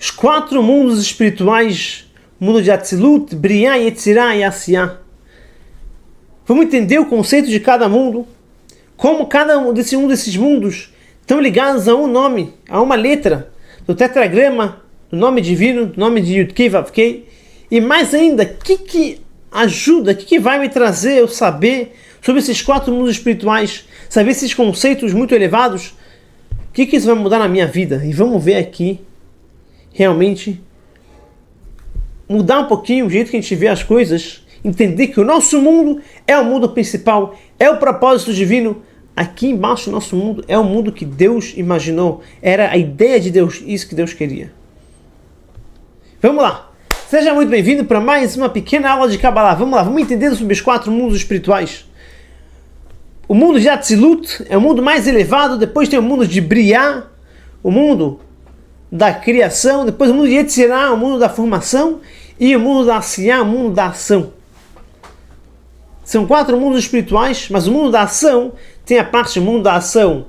os 4 mundos espirituais, o mundo de Atzilut, Briah, Yetzirah e Asiyah. Vamos entender o conceito de cada mundo, como cada um desses mundos estão ligados a um nome, a uma letra do tetragrama, do nome divino, do nome de Yud-Kei Vav-Kei, e mais ainda, o que ajuda, o que vai me trazer eu saber sobre esses 4 mundos espirituais, saber esses conceitos muito elevados, o que isso vai mudar na minha vida? E vamos ver aqui, realmente, mudar um pouquinho o jeito que a gente vê as coisas, entender que o nosso mundo é o mundo principal, é o propósito divino. Aqui embaixo do nosso mundo é o mundo que Deus imaginou, era a ideia de Deus, isso que Deus queria. Vamos lá, seja muito bem-vindo para mais uma pequena aula de Kabbalah. Vamos lá, vamos entender sobre os 4 mundos espirituais. O mundo de Atzilut é o mundo mais elevado, depois tem o mundo de Briah, o mundo da criação, depois o mundo de Yetzirah, o mundo da formação, e o mundo da Asiyah, o mundo da ação. São 4 mundos espirituais, mas o mundo da ação tem a parte do mundo da ação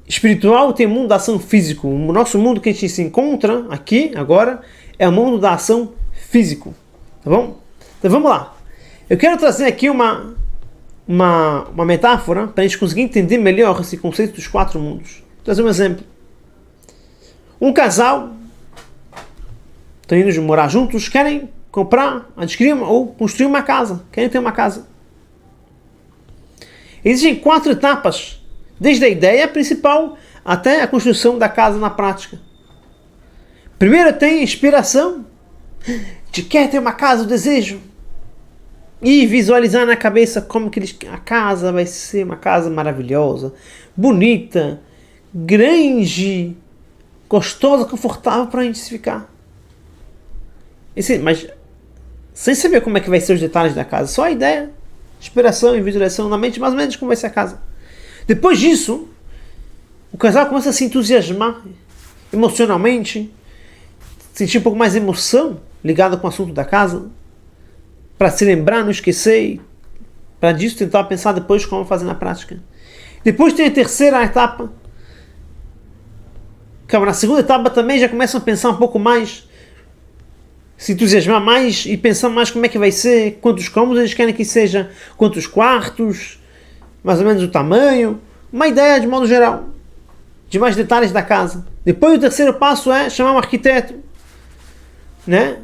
espiritual, tem o mundo da ação físico. O nosso mundo que a gente se encontra aqui, agora, é o mundo da ação físico. Tá bom? Então vamos lá. Eu quero trazer aqui uma metáfora para a gente conseguir entender melhor esse conceito dos 4 mundos. Vou trazer um exemplo. Um casal estão indo morar juntos, querem comprar, adquirir ou construir uma casa, querem ter uma casa. Existem 4 etapas, desde a ideia principal até a construção da casa na prática. Primeiro tem inspiração, de quer ter uma casa, o desejo, e visualizar na cabeça como que a casa vai ser uma casa maravilhosa, bonita, grande, gostosa, confortável para a gente ficar. Mas sem saber como é que vai ser os detalhes da casa, só a ideia, inspiração e visualização na mente, mais ou menos como vai ser a casa. Depois disso, o casal começa a se entusiasmar emocionalmente, sentir um pouco mais emoção ligada com o assunto da casa, para se lembrar, não esquecer, para disso tentar pensar depois como fazer na prática. Depois tem a terceira etapa, que na segunda etapa também já começam a pensar um pouco mais, se entusiasmar mais e pensar mais como é que vai ser, quantos cômodos eles querem que seja, quantos quartos, mais ou menos o tamanho, uma ideia de modo geral, de mais detalhes da casa. Depois o terceiro passo é chamar um arquiteto, né?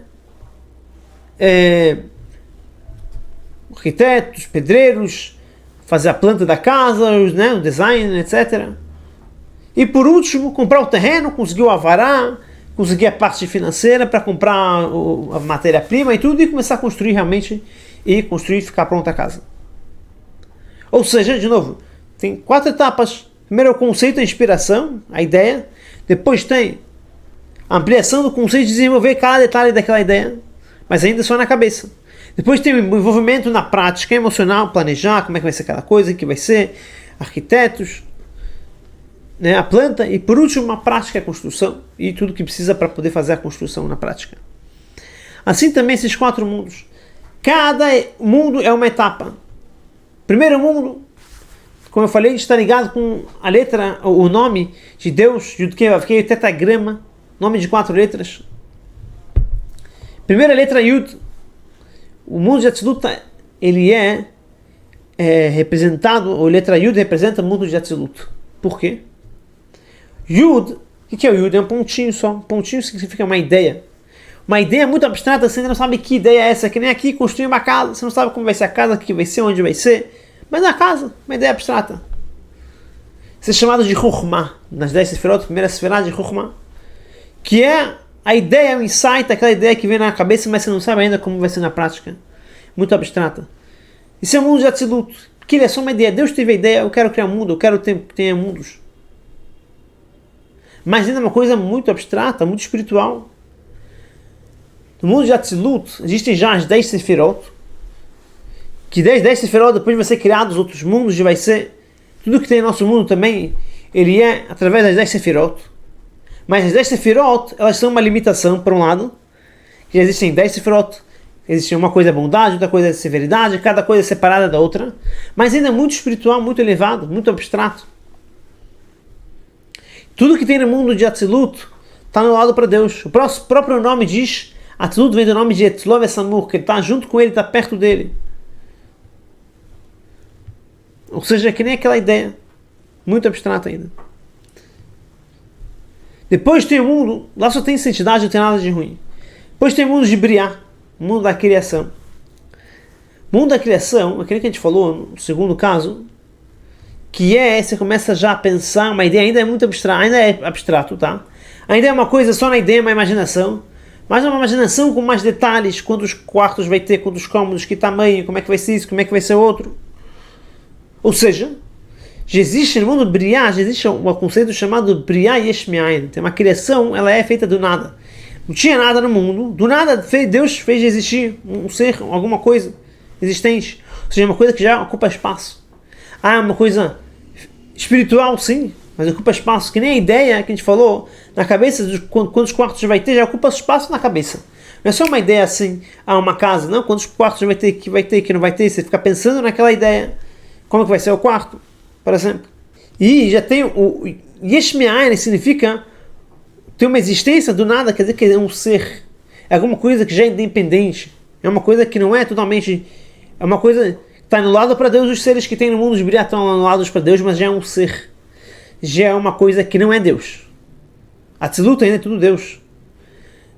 Arquitetos, pedreiros, fazer a planta da casa, né? O design, etc. E por último, comprar o terreno, conseguir o alvará, conseguir a parte financeira para comprar a matéria-prima e tudo, e começar a construir realmente, e construir e ficar pronta a casa. Ou seja, de novo, tem 4 etapas. Primeiro é o conceito, a inspiração, a ideia. Depois tem a ampliação do conceito, desenvolver cada detalhe daquela ideia, mas ainda só na cabeça. Depois tem o envolvimento na prática emocional, planejar como é que vai ser cada coisa, que vai ser, arquitetos, né, a planta, e por último a prática, a construção e tudo que precisa para poder fazer a construção na prática. Assim também esses 4 mundos. Cada mundo é uma etapa. Primeiro mundo, como eu falei, está ligado com a letra, o nome de Deus, Yud-Kei Vav-Kei, o tetragrama, nome de 4 letras. Primeira letra Yud. O mundo de Atzilut, ele é representado, a letra Yud representa o mundo de Atzilut. Por quê? Yud, o que é o Yud? É um pontinho só. Um pontinho significa uma ideia. Uma ideia muito abstrata, você não sabe que ideia é essa. Que nem aqui construir uma casa, você não sabe como vai ser a casa, o que vai ser, onde vai ser. Mas é a casa, uma ideia abstrata. Isso é chamado de Chokhmah. Nas 10 sefirot, primeira sefirá de Chokhmah. Que é a ideia, o insight, aquela ideia que vem na cabeça, mas você não sabe ainda como vai ser na prática. Muito abstrata. Isso é o mundo de Atzilut. Que ele é só uma ideia. Deus teve a ideia, eu quero criar um mundo, eu quero que tenha mundos. Mas ainda é uma coisa muito abstrata, muito espiritual. No mundo de Atzilut, existem já as 10 sefirot, que 10 sefirot depois vai ser criados outros mundos, e vai ser tudo que tem no nosso mundo também, ele é através das 10 sefirot. Mas as 10 sefirot, elas são uma limitação, por um lado, que já existem 10 sefirot, existe uma coisa é bondade, outra coisa é severidade, cada coisa é separada da outra, mas ainda é muito espiritual, muito elevado, muito abstrato. Tudo que tem no mundo de Atzilut está no lado para Deus. O próprio nome diz, Atzilut vem do nome de Etzlov Samur, que ele está junto com ele, está perto dele. Ou seja, é que nem aquela ideia, muito abstrata ainda. Depois tem o mundo, lá só tem santidade, não tem nada de ruim. Depois tem o mundo de Briá, o mundo da criação. O mundo da criação, aquele que a gente falou no segundo caso, que você começa já a pensar, uma ideia ainda é muito abstrata, ainda é abstrato, tá? Ainda é uma coisa só na ideia, uma imaginação, mas é uma imaginação com mais detalhes, quantos quartos vai ter, quantos cômodos, que tamanho, como é que vai ser isso, como é que vai ser outro. Ou seja, já existe no mundo Briá, já existe um conceito chamado Briá Yesh Me'ayin. Tem uma criação, ela é feita do nada. Não tinha nada no mundo, do nada Deus fez existir um ser, alguma coisa existente. Ou seja, uma coisa que já ocupa espaço. Uma coisa espiritual, sim, mas ocupa espaço. Que nem a ideia que a gente falou na cabeça de quantos quartos vai ter, já ocupa espaço na cabeça. Não é só uma ideia assim, uma casa, não, quantos quartos vai ter, que não vai ter, você fica pensando naquela ideia. Como que vai ser o quarto, por exemplo. E já tem o Yesh Me'ayin, significa ter uma existência do nada, quer dizer que é um ser. É alguma coisa que já é independente. É uma coisa que não é totalmente... É uma coisa que está anulada para Deus. Os seres que tem no mundo de Briá estão anulados para Deus, mas já é um ser. Já é uma coisa que não é Deus. Atzilut ainda é tudo Deus.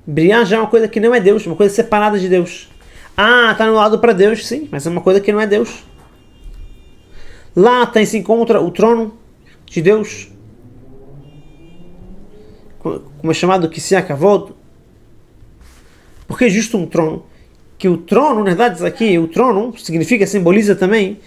Briá já é uma coisa que não é Deus, uma coisa separada de Deus. Está anulado para Deus, sim, mas é uma coisa que não é Deus. Lá se encontra o trono de Deus, como é chamado Kisiá Kavod. Por que justo um trono? Que o trono, na verdade, isso aqui, o trono significa, simboliza também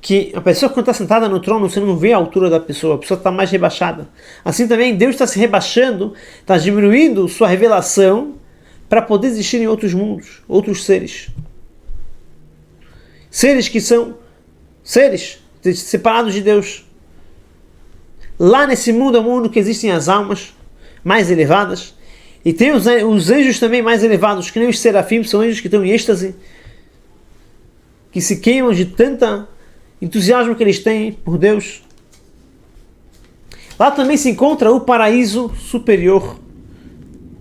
que a pessoa quando está sentada no trono, você não vê a altura da pessoa, a pessoa está mais rebaixada. Assim também, Deus está se rebaixando, está diminuindo sua revelação para poder existir em outros mundos, outros seres. Seres que são seres separados de Deus. Lá nesse mundo é o mundo que existem as almas mais elevadas. E tem os anjos também mais elevados, que nem os serafim, são anjos que estão em êxtase, que se queimam de tanta entusiasmo que eles têm por Deus. Lá também se encontra o paraíso superior,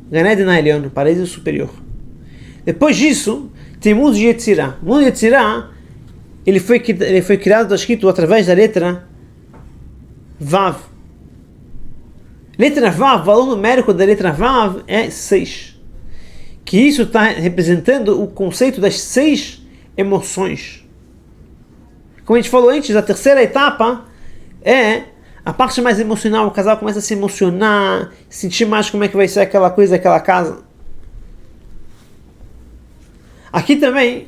Gan Eden Elyon, paraíso superior. Depois disso, tem o mundo de Yetzirah. O mundo de Yetzirah, ele foi criado, está escrito, através da letra Vav. Letra Vav, o valor numérico da letra Vav é 6. Que isso está representando o conceito das 6 emoções. Como a gente falou antes, a terceira etapa é a parte mais emocional. O casal começa a se emocionar, sentir mais como é que vai ser aquela coisa, aquela casa. Aqui também,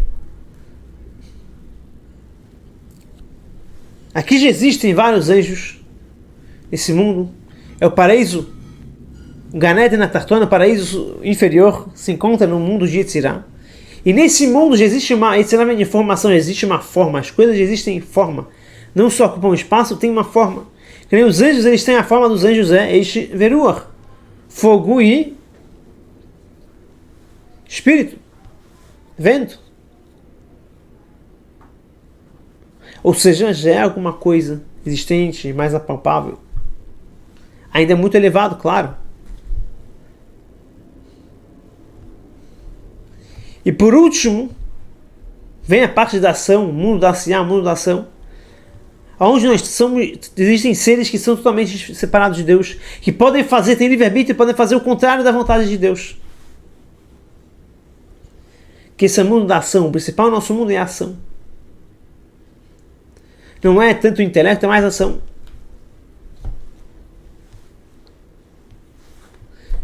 aqui já existem vários anjos nesse mundo. É o paraíso, o Gan Eden na Tartona, o paraíso inferior, se encontra no mundo de Yetzirah. E nesse mundo já existe uma informação, já existe uma forma, as coisas já existem em forma. Não só ocupam espaço, tem uma forma. Que nem os anjos, eles têm a forma dos anjos, Eish Veruach, fogo e espírito, vento. Ou seja, já é alguma coisa existente, mais apalpável. Ainda é muito elevado, claro. E por último, vem a parte da ação, o mundo da Asiá, o mundo da ação. Onde existem seres que são totalmente separados de Deus, que podem fazer, têm livre-arbítrio, podem fazer o contrário da vontade de Deus. Que esse é o mundo da ação, o principal nosso mundo é a ação. Não é tanto o intelecto, é mais a ação.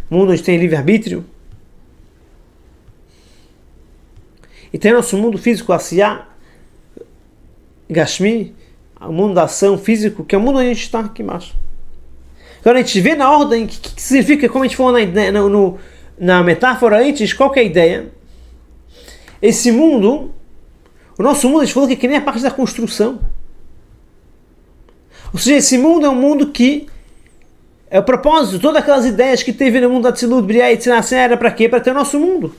Mundo onde tem livre-arbítrio. E tem nosso mundo físico, Asiá, Gashmi, o mundo da ação físico, que é o mundo onde a gente está aqui embaixo. Agora a gente vê na ordem, que significa, como a gente falou na metáfora antes, qual que é a ideia? Esse mundo, o nosso mundo, a gente falou que é nem a parte da construção. Ou seja, esse mundo é um mundo que é o propósito, todas aquelas ideias que teve no mundo da Atzilut, Briá e Yetzirah, era para quê? Para ter o nosso mundo.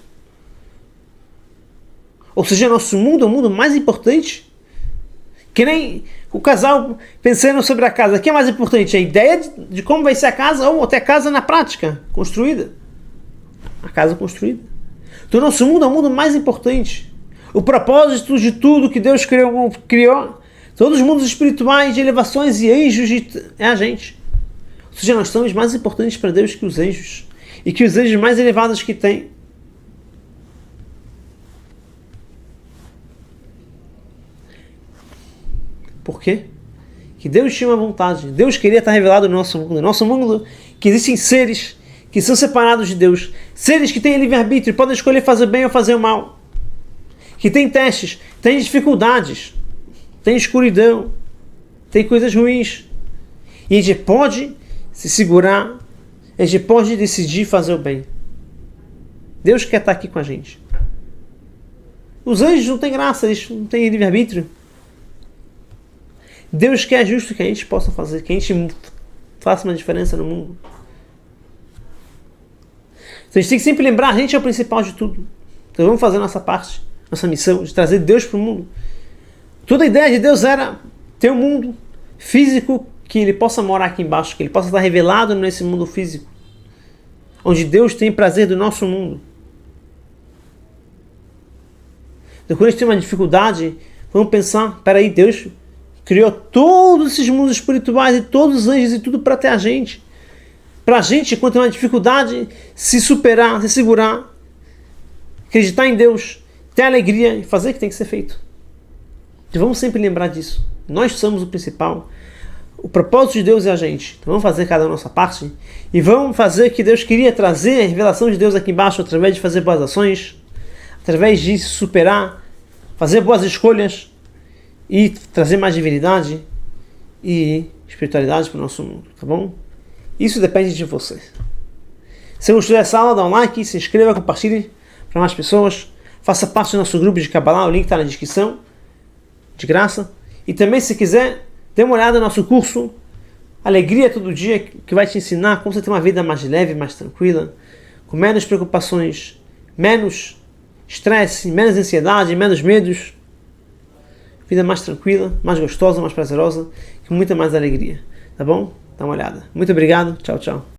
Ou seja, nosso mundo é o mundo mais importante. Que nem O casal pensando sobre a casa. O que é mais importante? A ideia de como vai ser a casa ou até a casa na prática, construída. A casa construída. Então, o nosso mundo é o mundo mais importante. O propósito de tudo que Deus criou, todos os mundos espirituais, de elevações e anjos, é a gente. Ou seja, nós somos mais importantes para Deus que os anjos. E que os anjos mais elevados que tem. Por quê? Que Deus tinha uma vontade. Deus queria estar revelado no nosso mundo. No nosso mundo, que existem seres que são separados de Deus. Seres que têm livre-arbítrio e podem escolher fazer bem ou fazer o mal. Que tem testes, tem dificuldades, tem escuridão, tem coisas ruins. E a gente pode se segurar, a gente pode decidir fazer o bem. Deus quer estar aqui com a gente. Os anjos não têm graça, eles não têm livre-arbítrio. Deus quer justo que a gente possa fazer, que a gente faça uma diferença no mundo. Então a gente tem que sempre lembrar, a gente é o principal de tudo. Então vamos fazer a nossa parte, nossa missão de trazer Deus para o mundo. Toda a ideia de Deus era ter um mundo físico que ele possa morar aqui embaixo, que ele possa estar revelado nesse mundo físico, onde Deus tem prazer do nosso mundo. Então quando a gente tem uma dificuldade, vamos pensar, peraí, Deus criou todos esses mundos espirituais e todos os anjos e tudo para ter a gente. Para a gente, quando tem uma dificuldade, se superar, se segurar, acreditar em Deus, ter alegria e fazer o que tem que ser feito. E vamos sempre lembrar disso. Nós somos o principal. O propósito de Deus é a gente. Então vamos fazer cada nossa parte e vamos fazer o que Deus queria trazer, a revelação de Deus aqui embaixo, através de fazer boas ações, através de se superar, fazer boas escolhas e trazer mais divindade e espiritualidade para o nosso mundo, tá bom? Isso depende de você. Se gostou dessa aula, dá um like, se inscreva, compartilhe para mais pessoas, faça parte do nosso grupo de Kabbalah, o link está na descrição, de graça. E também, se quiser, dê uma olhada no nosso curso Alegria Todo Dia, que vai te ensinar como você ter uma vida mais leve, mais tranquila, com menos preocupações, menos estresse, menos ansiedade, menos medos. Vida mais tranquila, mais gostosa, mais prazerosa, com muita mais alegria. Tá bom? Dá uma olhada. Muito obrigado. Tchau, tchau.